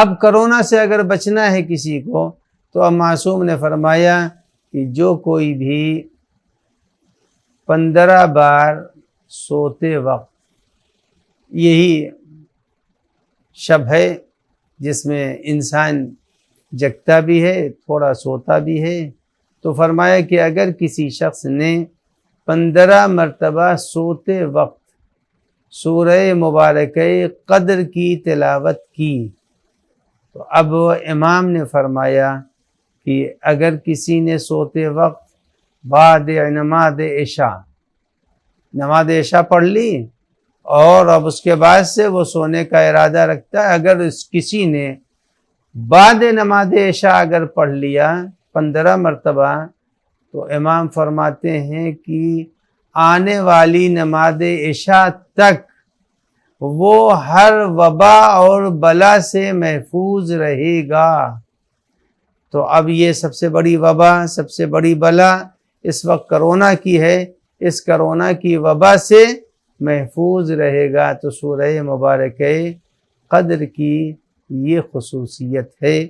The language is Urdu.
اب کرونا سے اگر بچنا ہے کسی کو تو اب معصوم نے فرمایا کہ جو کوئی بھی 15 بار سوتے وقت، یہی شب ہے جس میں انسان جگتا بھی ہے تھوڑا سوتا بھی ہے، تو فرمایا کہ اگر کسی شخص نے 15 مرتبہ سوتے وقت سورہ مبارکہ قدر کی تلاوت کی، تو اب امام نے فرمایا کہ اگر کسی نے سوتے وقت بعد نماز عشاء پڑھ لی اور اب اس کے بعد سے وہ سونے کا ارادہ رکھتا ہے، اگر کسی نے بعد نماز عشاء اگر پڑھ لیا 15 مرتبہ، تو امام فرماتے ہیں کہ آنے والی نماز عشاء تک وہ ہر وبا اور بلا سے محفوظ رہے گا۔ تو اب یہ سب سے بڑی وبا، سب سے بڑی بلا اس وقت کرونا کی ہے، اس کرونا کی وبا سے محفوظ رہے گا۔ تو سورہ مبارکہ قدر کی یہ خصوصیت ہے۔